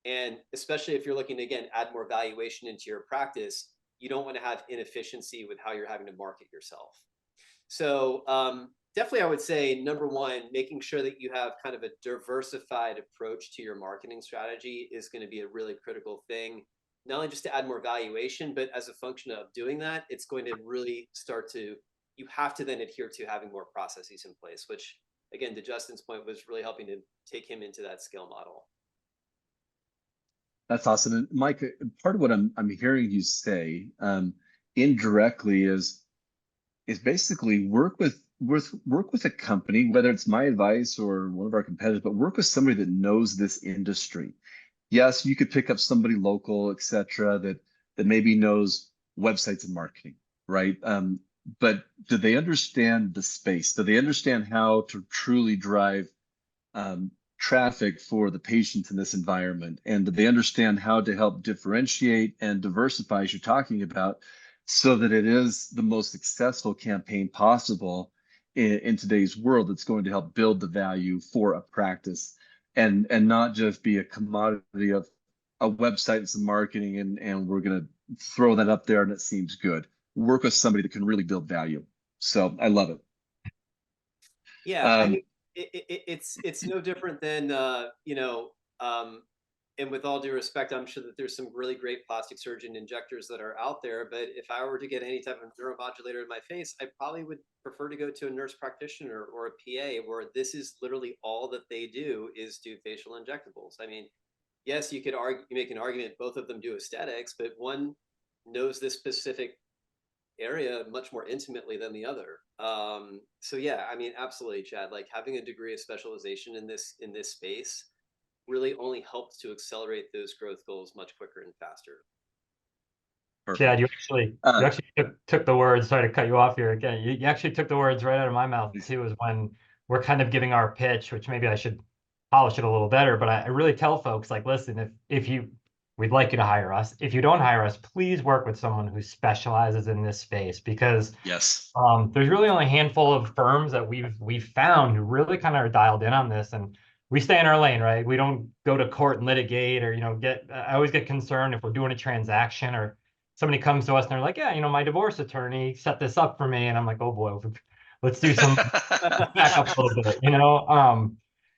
And especially if you're looking to, again, add more valuation into your practice, you don't want to have inefficiency with how you're having to market yourself. So definitely, I would say, number one, making sure that you have kind of a diversified approach to your marketing strategy is going to be a really critical thing, not only just to add more valuation, but as a function of doing that, it's going to really you have to then adhere to having more processes in place, which, again, to Justin's point, was really helping to take him into that scale model. That's awesome. And Mike, part of what I'm hearing you say indirectly is basically work with a company, whether it's my advice or one of our competitors, but work with somebody that knows this industry. Yes, you could pick up somebody local, et cetera, that maybe knows websites and marketing, right? But do they understand the space? Do they understand how to truly drive traffic for the patients in this environment? And do they understand how to help differentiate and diversify, as you're talking about, so that it is the most successful campaign possible in today's world that's going to help build the value for a practice and not just be a commodity of a website and some marketing and we're going to throw that up there and it seems good. Work with somebody that can really build value. So I love it. Yeah, I mean, it's no different than and with all due respect, I'm sure that there's some really great plastic surgeon injectors that are out there. But if I were to get any type of neuromodulator in my face, I probably would prefer to go to a nurse practitioner or a PA, where this is literally all that they do is do facial injectables. I mean, yes, you make an argument both of them do aesthetics, but one knows this specific area much more intimately than the other. So yeah, I mean, absolutely, Chad. Like having a degree of specialization in this space really only helps to accelerate those growth goals much quicker and faster. Perfect. Chad, you actually took the words. Sorry to cut you off here again. You actually took the words right out of my mouth too. Is when we're kind of giving our pitch, which maybe I should polish it a little better. But I really tell folks, like, listen, we'd like you to hire us. If you don't hire us, please work with someone who specializes in this space, because yes, there's really only a handful of firms that we've found who really kind of are dialed in on this, and we stay in our lane, right? We don't go to court and litigate, or I always get concerned if we're doing a transaction or somebody comes to us and they're like, yeah, my divorce attorney set this up for me, and I'm like, oh boy, let's do some back up a little bit,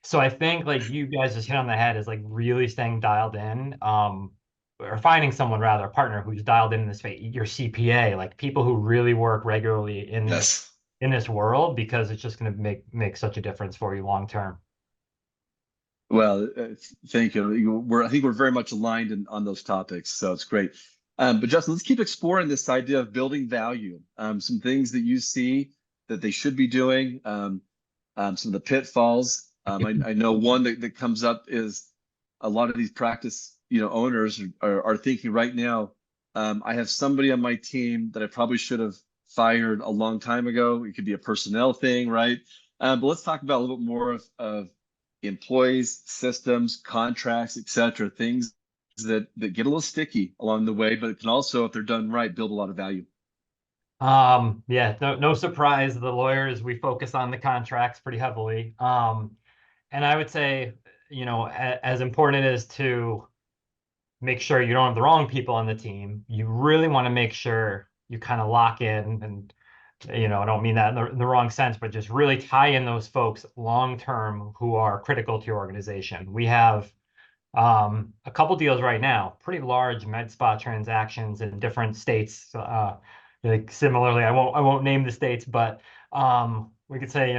So I think like you guys just hit on the head is like really staying dialed in, or finding someone, rather, a partner who's dialed in this space, your CPA, like people who really work regularly in yes. this world, because it's just going to make such a difference for you long term. Well, thank you. I think we're very much aligned on those topics, so it's great. But Justin, let's keep exploring this idea of building value. Some things that you see that they should be doing, some of the pitfalls. I know one that comes up is a lot of these practice, owners are thinking right now, I have somebody on my team that I probably should have fired a long time ago. It could be a personnel thing, right? But let's talk about a little bit more of employees, systems, contracts, et cetera, things that get a little sticky along the way, but it can also, if they're done right, build a lot of value. Yeah, no surprise, the lawyers, we focus on the contracts pretty heavily. And I would say, as important it is to make sure you don't have the wrong people on the team, you really want to make sure you kind of lock in and I don't mean that in the wrong sense, but just really tie in those folks long term who are critical to your organization. We have a couple deals right now, pretty large med spa transactions in different states. Like similarly, I won't name the states, but we could say,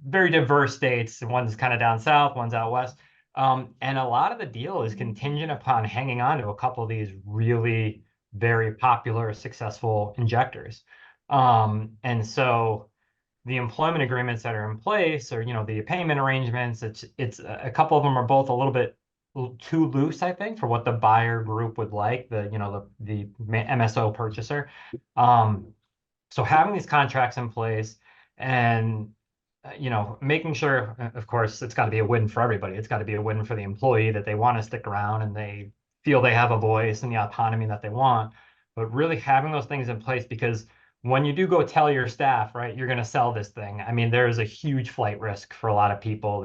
very diverse states. One's kind of down south, one's out west. And a lot of the deal is contingent upon hanging on to a couple of these really very popular, successful injectors. And so the employment agreements that are in place, or the payment arrangements, it's a couple of them are both a little bit too loose, I think, for what the buyer group would like, the MSO purchaser. So having these contracts in place and making sure, of course, it's got to be a win for everybody. It's got to be a win for the employee that they want to stick around and they feel they have a voice and the autonomy that they want. But really having those things in place, because when you do go tell your staff, right, you're going to sell this thing. I mean, there is a huge flight risk for a lot of people.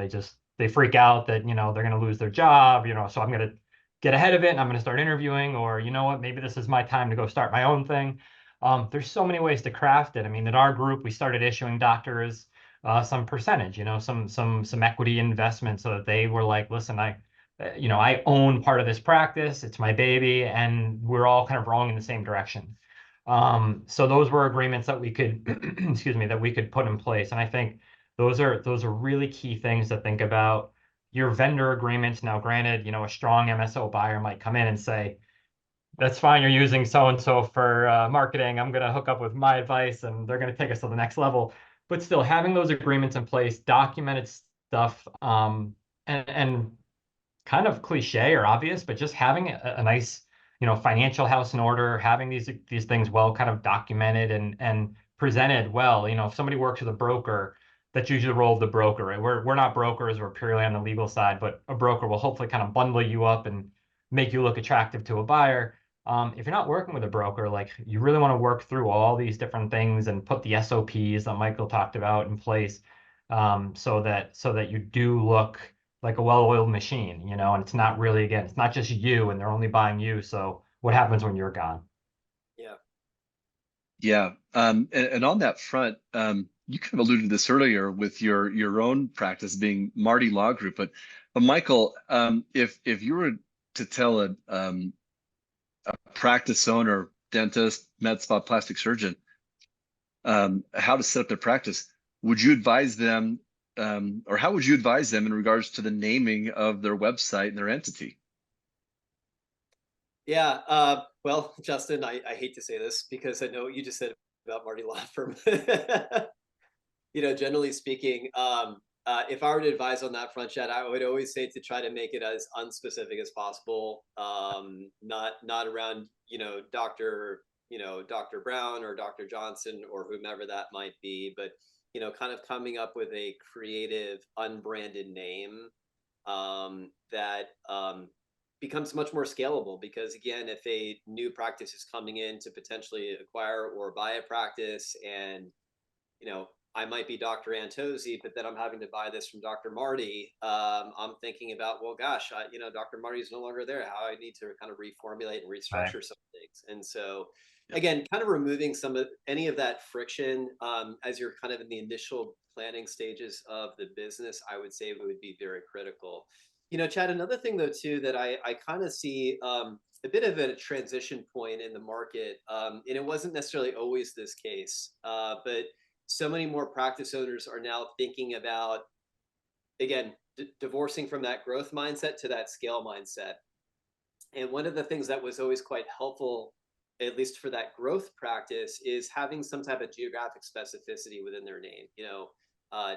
They freak out that, they're going to lose their job, so I'm going to get ahead of it and I'm going to start interviewing, or you know what, maybe this is my time to go start my own thing. There's so many ways to craft it. I mean, at our group, we started issuing doctors some percentage, some equity investment, so that they were like, listen, I own part of this practice. It's my baby, and we're all kind of rowing in the same direction. So those were agreements that we could, excuse me, that we could put in place. And I think those are really key things to think about. Your vendor agreements. Now, granted, a strong MSO buyer might come in and say, that's fine, you're using so and so for marketing. I'm going to hook up with my advice and they're going to take us to the next level. But still, having those agreements in place, documented stuff, and kind of cliche or obvious, but just having a nice, financial house in order, having these things well kind of documented and presented well. If somebody works with a broker, that's usually the role of the broker, right? We're not brokers, we're purely on the legal side, but a broker will hopefully kind of bundle you up and make you look attractive to a buyer. If you're not working with a broker, like you really want to work through all these different things and put the SOPs that Michael talked about in place, so that you do look like a well-oiled machine, and it's not really, again, it's not just you and they're only buying you. So what happens when you're gone? Yeah. Yeah. And on that front, you kind of alluded to this earlier with your own practice being Marty Law Group, but Michael, if you were to tell a practice owner, dentist, med spa, plastic surgeon, how to set up their practice, would you advise them, or how would you advise them in regards to the naming of their website and their entity? Yeah. Well, Justin, I hate to say this because I know what you just said about Marty Law Firm. Generally speaking, if I were to advise on that front, Chad, I would always say to try to make it as unspecific as possible. Not around, Dr. Brown or Dr. Johnson or whomever that might be, but kind of coming up with a creative, unbranded name that becomes much more scalable. Because again, if a new practice is coming in to potentially acquire or buy a practice, and I might be Dr. Antozzi, but then I'm having to buy this from Dr. Marty. I'm thinking about, well, gosh, Dr. Marty is no longer there. How I need to kind of reformulate and Right. restructure some things. And so, Yep. again, kind of removing any of that friction as you're kind of in the initial planning stages of the business, I would say would be very critical. Chad, another thing though too that I kind of see a bit of a transition point in the market, and it wasn't necessarily always this case, but so many more practice owners are now thinking about, again, divorcing from that growth mindset to that scale mindset. And one of the things that was always quite helpful, at least for that growth practice, is having some type of geographic specificity within their name.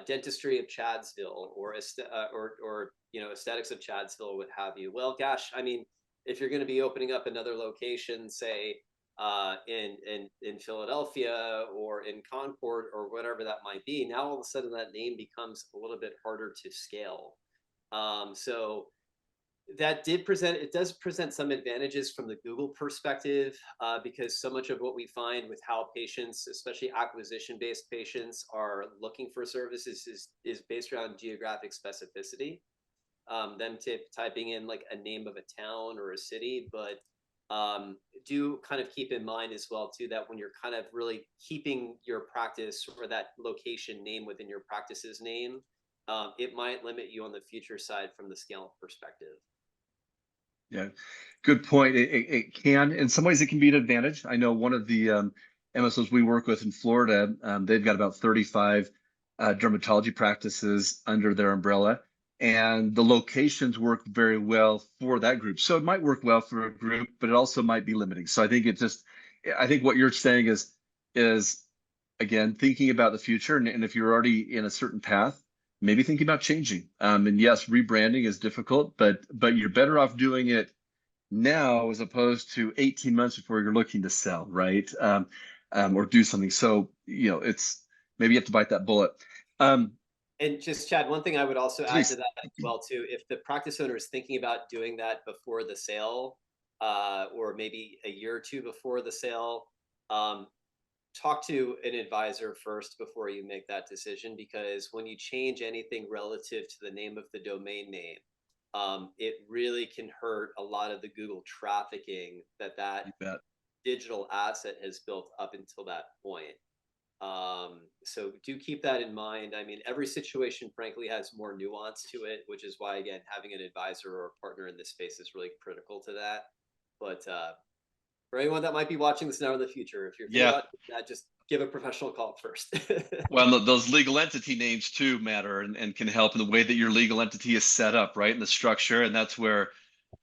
Dentistry of Chadsville, or aesthetics of Chadsville, what have you. Well, gosh, I mean, if you're going to be opening up another location, say in Philadelphia or in Concord or whatever that might be, now all of a sudden that name becomes a little bit harder to scale. So it does present some advantages from the Google perspective, because so much of what we find with how patients, especially acquisition-based patients, are looking for services is based around geographic specificity. Them typing in like a name of a town or a city, but do kind of keep in mind as well too that when you're kind of really keeping your practice or that location name within your practice's name, it might limit you on the future side from the scale perspective. Yeah, good point. It can, in some ways, it can be an advantage. I know one of the MSOs we work with in Florida, they've got about 35 dermatology practices under their umbrella, and the locations work very well for that group. So it might work well for a group, but it also might be limiting. So I think I think what you're saying is again, thinking about the future, and if you're already in a certain path, maybe thinking about changing. And yes, rebranding is difficult, but you're better off doing it now as opposed to 18 months before you're looking to sell, right? Or do something. So, it's maybe you have to bite that bullet. And just Chad, one thing I would also add Please. to that as well too, if the practice owner is thinking about doing that before the sale, or maybe a year or two before the sale, talk to an advisor first before you make that decision, because when you change anything relative to the name of the domain name, it really can hurt a lot of the Google trafficking that You bet. digital asset has built up until that point. So do keep that in mind. I mean, every situation, frankly, has more nuance to it, which is why, again, having an advisor or a partner in this space is really critical to that. But for anyone that might be watching this now in the future, if you're thinking about that, just give a professional call first. Well, those legal entity names too matter and can help in the way that your legal entity is set up, right? In the structure. And that's where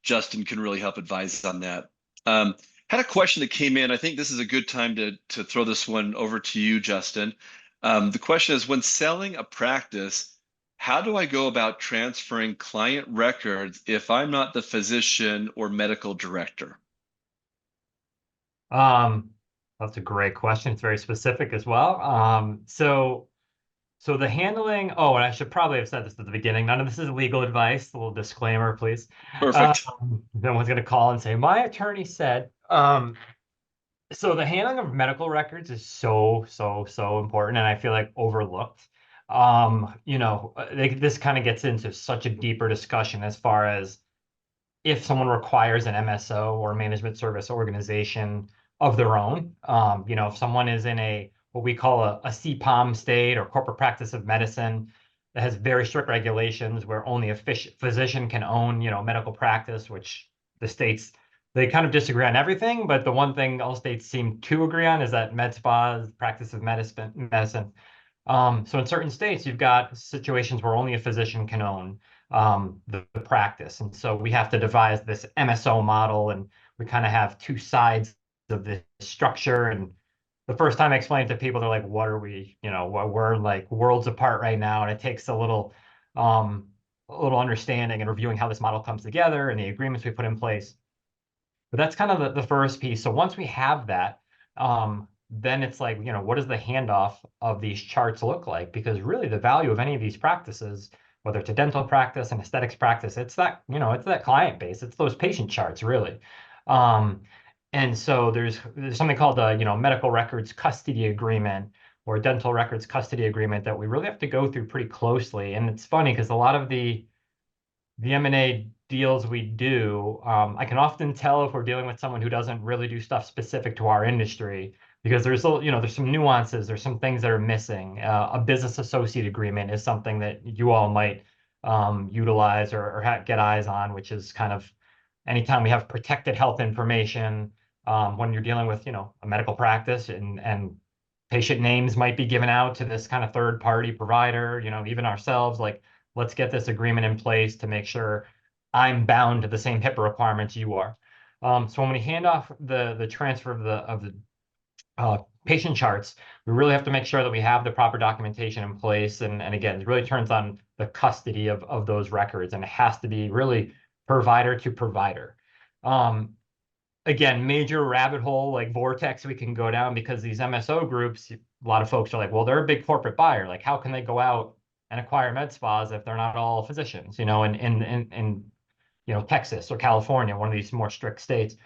Justin can really help advise on that. Had a question that came in. I think this is a good time to throw this one over to you, Justin. The question is, when selling a practice, how do I go about transferring client records if I'm not the physician or medical director? That's a great question. It's very specific as well. So the handling, oh, and I should probably have said this at the beginning. None of this is legal advice. A little disclaimer, please. Perfect. No one's going to call and say, my attorney said. So the handling of medical records is so important, and I feel like overlooked. This kind of gets into such a deeper discussion as far as if someone requires an MSO or management service organization of their own. If someone is in what we call a CPOM state or corporate practice of medicine that has very strict regulations where only a physician can own, medical practice, which the states, they kind of disagree on everything, but the one thing all states seem to agree on is that med spas, practice of medicine. So in certain states, you've got situations where only a physician can own the practice. And so we have to devise this MSO model, and we kind of have two sides of the structure. And the first time I explained it to people, they're like, what are we, we're like worlds apart right now. And it takes a little understanding and reviewing how this model comes together and the agreements we put in place. But that's kind of the first piece. So once we have that, then it's like, what does the handoff of these charts look like? Because really the value of any of these practices, whether it's a dental practice, an aesthetics practice, it's that, it's that client base, it's those patient charts really. And so there's something called a, medical records custody agreement or dental records custody agreement that we really have to go through pretty closely. And it's funny because a lot of the M&A deals we do, I can often tell if we're dealing with someone who doesn't really do stuff specific to our industry, because there's some nuances, there's some things that are missing. A business associate agreement is something that you all might utilize or get eyes on, which is kind of anytime we have protected health information, when you're dealing with, a medical practice and patient names might be given out to this kind of third party provider, even ourselves, like, let's get this agreement in place to make sure I'm bound to the same HIPAA requirements you are. So when we hand off the transfer of the patient charts, we really have to make sure that we have the proper documentation in place. And again, it really turns on the custody of those records, and it has to be really provider to provider. Again, major rabbit hole, like vortex we can go down, because these MSO groups, a lot of folks are like, well, they're a big corporate buyer. Like, how can they go out and acquire med spas if they're not all physicians, in Texas or California, one of these more strict states.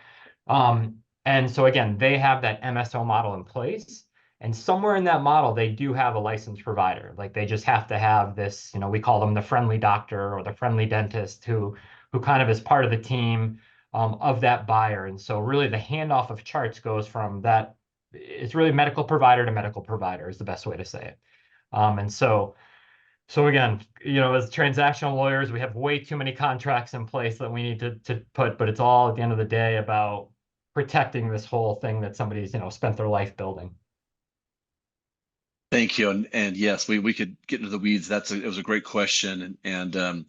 And so again, they have that MSO model in place. And somewhere in that model, they do have a licensed provider. Like, they just have to have this, we call them the friendly doctor or the friendly dentist who kind of is part of the team. of that buyer. And so really the handoff of charts goes from that, it's really medical provider to medical provider is the best way to say it. And so again, as transactional lawyers, we have way too many contracts in place that we need to put, but it's all at the end of the day about protecting this whole thing that somebody's, spent their life building. Thank you. And yes, we could get into the weeds. It was a great question and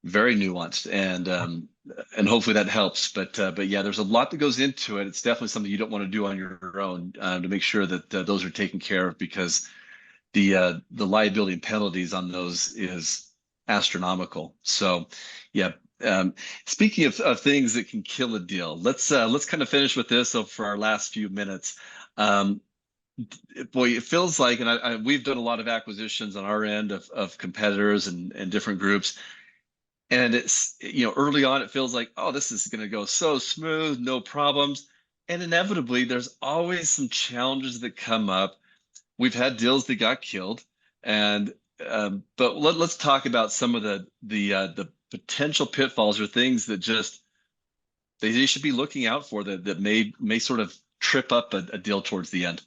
very nuanced and hopefully that helps. But yeah, there's a lot that goes into it. It's definitely something you don't want to do on your own to make sure that those are taken care of, because the liability and penalties on those is astronomical. So yeah. Speaking of things that can kill a deal, let's kind of finish with this. So for our last few minutes, boy, it feels like, and we've done a lot of acquisitions on our end of competitors and different groups. And it's, early on, it feels like, oh, this is going to go so smooth, no problems. And inevitably, there's always some challenges that come up. We've had deals that got killed. And but let's talk about some of the potential pitfalls or things that just they should be looking out for that may sort of trip up a deal towards the end.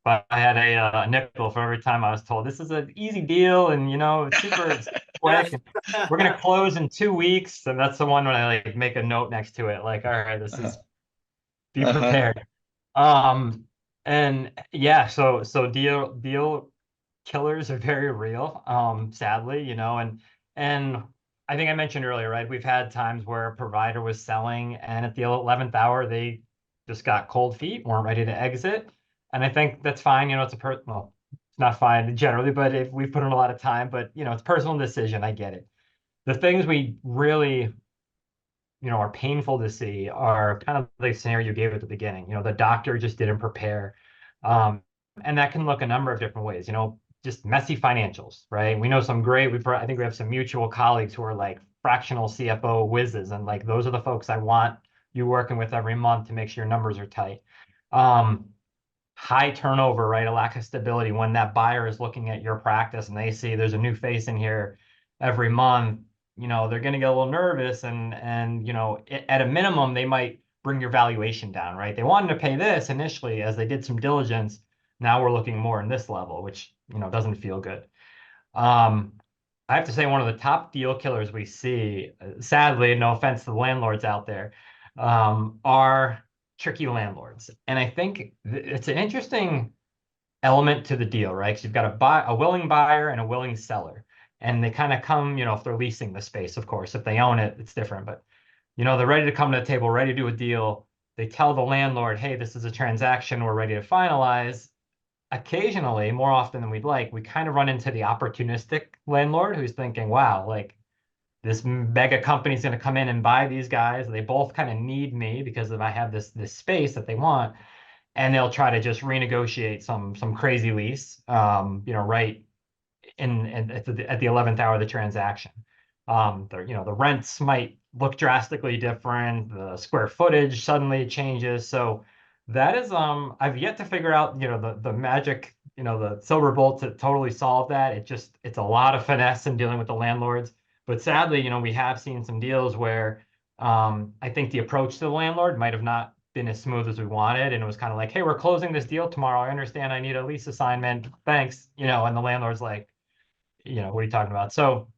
But I had a nickel for every time I was told this is an easy deal and it's super quick. And we're gonna close in 2 weeks, and that's the one when I like make a note next to it, like, all right, this is be prepared. And yeah, so deal killers are very real, sadly, and I think I mentioned earlier, right? We've had times where a provider was selling, and at the 11th hour, they just got cold feet, weren't ready to exit. And I think that's fine. It's well, it's not fine generally, but if we've put in a lot of time, but it's a personal decision. I get it. The things we really, are painful to see are kind of the scenario you gave at the beginning. The doctor just didn't prepare. And that can look a number of different ways, just messy financials, right? We know some great, I think we have some mutual colleagues who are like fractional CFO whizzes. And like, those are the folks I want you working with every month to make sure your numbers are tight. High turnover, right? A lack of stability when that buyer is looking at your practice and they see there's a new face in here every month, they're going to get a little nervous and at a minimum, they might bring your valuation down, right? They wanted to pay this initially as they did some diligence. Now we're looking more in this level, which, doesn't feel good. I have to say one of the top deal killers we see, sadly, no offense to the landlords out there, are tricky landlords. And I think it's an interesting element to the deal, right? Because you've got a willing buyer and a willing seller. And they kind of come, if they're leasing the space, of course. If they own it, it's different. But, they're ready to come to the table, ready to do a deal. They tell the landlord, hey, this is a transaction we're ready to finalize. Occasionally, more often than we'd like, we kind of run into the opportunistic landlord who's thinking, wow, like, this mega company is going to come in and buy these guys. They both kind of need me because if I have this space that they want, and they'll try to just renegotiate some crazy lease, right at the 11th hour of the transaction. The rents might look drastically different. The square footage suddenly changes. So that is I've yet to figure out the magic, the silver bullet to totally solve that. It's a lot of finesse in dealing with the landlords. But sadly, we have seen some deals where I think the approach to the landlord might have not been as smooth as we wanted. And it was kind of like, hey, we're closing this deal tomorrow. I understand I need a lease assignment. Thanks. And the landlord's like, what are you talking about? So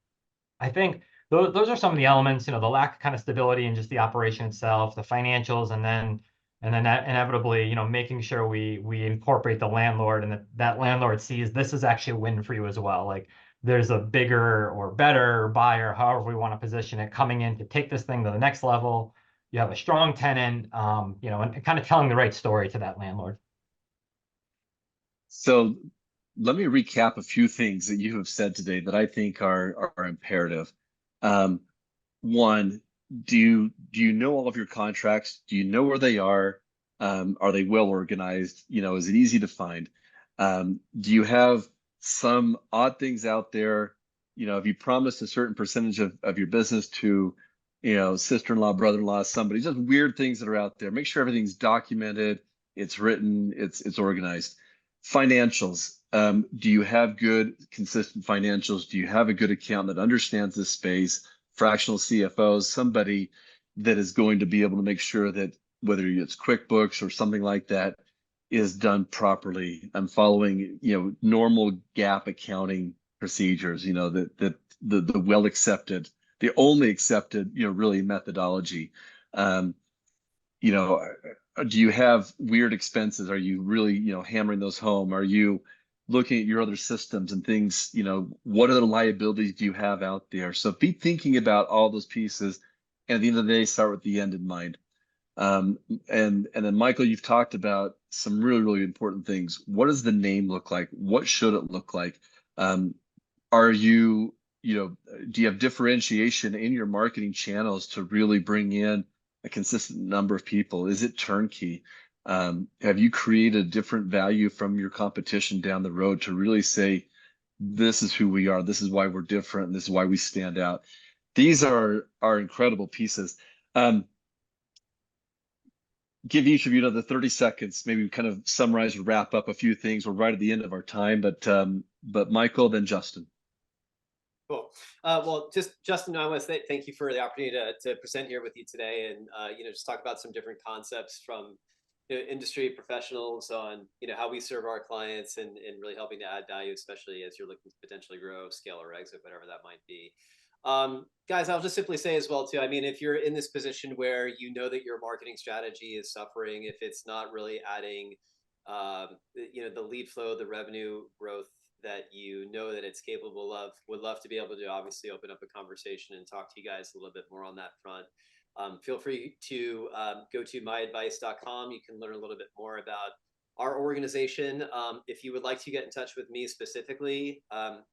I think those are some of the elements, the lack of kind of stability in just the operation itself, the financials, and then that inevitably, making sure we incorporate the landlord and that landlord sees this is actually a win for you as well. Like there's a bigger or better buyer, however we want to position it, coming in to take this thing to the next level. You have a strong tenant, and kind of telling the right story to that landlord. So let me recap a few things that you have said today that I think are imperative. One, do you know all of your contracts? Do you know where they are? Are they well organized? Is it easy to find? Do you have some odd things out there? If you promised a certain percentage of your business to, sister-in-law, brother-in-law, somebody, just weird things that are out there. Make sure everything's documented, it's written, it's organized. Financials. Do you have good, consistent financials? Do you have a good accountant that understands this space? Fractional CFOs, somebody, that is going to be able to make sure that whether it's QuickBooks or something like that is done properly. I'm following, normal GAAP accounting procedures, that the well accepted, the only accepted, really methodology. You know, do you have weird expenses? Are you really, hammering those home? Are you looking at your other systems and things, what other liabilities do you have out there? So be thinking about all those pieces. And at the end of the day, start with the end in mind. And then Michael, you've talked about some really, really important things. What does the name look like? What should it look like? Are you, do you have differentiation in your marketing channels to really bring in a consistent number of people? Is it turnkey? Have you created different value from your competition down the road to really say, this is who we are, this is why we're different, and this is why we stand out? These are incredible pieces. Give each of you another 30 seconds, maybe kind of summarize or wrap up a few things. We're right at the end of our time, but Michael, then Justin. Cool. Well, Justin, I want to say thank you for the opportunity to present here with you today, and just talk about some different concepts from industry professionals on how we serve our clients, and really helping to add value, especially as you're looking to potentially grow, scale, or exit, whatever that might be. Guys, I'll just simply say as well too, I mean, if you're in this position where you know that your marketing strategy is suffering, if it's not really adding the lead flow, the revenue growth that that it's capable of, would love to be able to obviously open up a conversation and talk to you guys a little bit more on that front. Feel free to go to myadvice.com. You can learn a little bit more about our organization. If you would like to get in touch with me specifically,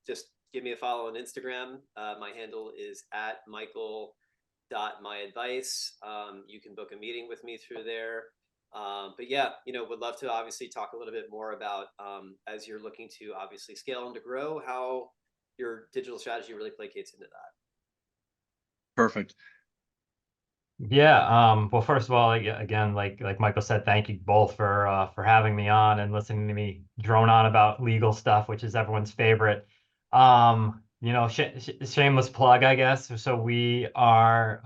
just give me a follow on Instagram. My handle is @michael.myadvice. You can book a meeting with me through there. But yeah, would love to obviously talk a little bit more about, as you're looking to obviously scale and to grow, how your digital strategy really placates into that. Perfect. Yeah, well, first of all, again, like Michael said, thank you both for having me on and listening to me drone on about legal stuff, which is everyone's favorite. Shameless plug, I guess. So we are,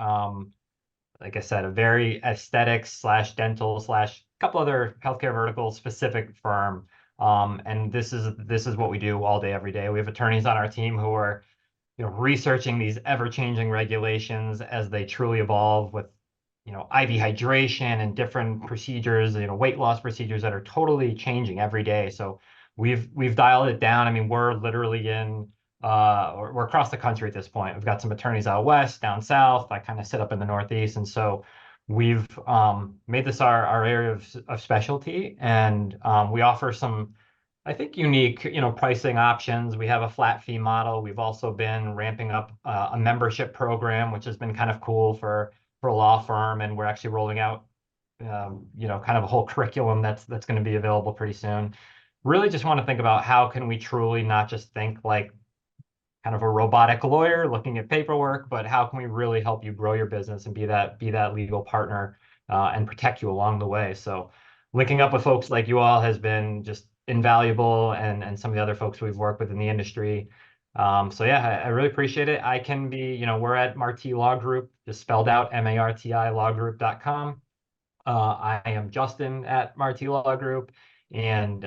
like I said, a very aesthetics/dental/ couple other healthcare vertical specific firm. And this is what we do all day, every day. We have attorneys on our team who are researching these ever-changing regulations as they truly evolve with, IV hydration and different procedures, weight loss procedures that are totally changing every day. So we've dialed it down. I mean, we're literally we're across the country at this point. We've got some attorneys out west, down south. I kind of sit up in the Northeast, and so we've made this our area of specialty, and we offer some, I think, unique, pricing options. We have a flat fee model. We've also been ramping up a membership program, which has been kind of cool for a law firm, and we're actually rolling out, kind of a whole curriculum that's going to be available pretty soon. Really, just want to think about how can we truly not just think like kind of a robotic lawyer looking at paperwork, but how can we really help you grow your business and be that legal partner, and protect you along the way. So linking up with folks like you all has been just invaluable, and some of the other folks we've worked with in the industry. So yeah, I really appreciate it. I can be, we're at Marti Law Group, just spelled out MARTI lawgroup.com. I am Justin at Marti Law Group, and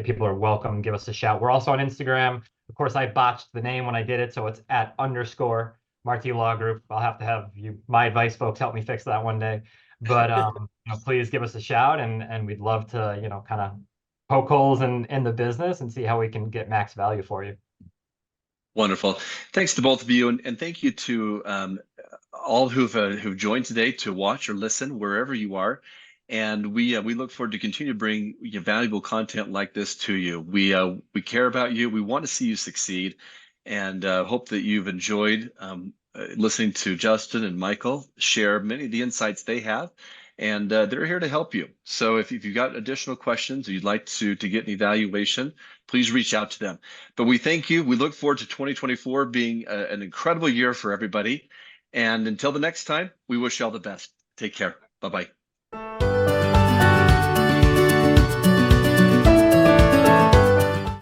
people are welcome. Give us a shout. We're also on Instagram. Of course, I botched the name when I did it, so it's @ Marti Law Group. I'll have to have you, my advice folks, help me fix that one day. But please give us a shout, and we'd love to kind of poke holes in the business and see how we can get max value for you. Wonderful. Thanks to both of you, and thank you to all who've joined today to watch or listen wherever you are. And we look forward to continue to bring valuable content like this to you. We care about you. We want to see you succeed, and hope that you've enjoyed listening to Justin and Michael share many of the insights they have. And they're here to help you. So if you've got additional questions or you'd like to get an evaluation, please reach out to them. But we thank you. We look forward to 2024 being an incredible year for everybody. And until the next time, we wish you all the best. Take care. Bye-bye.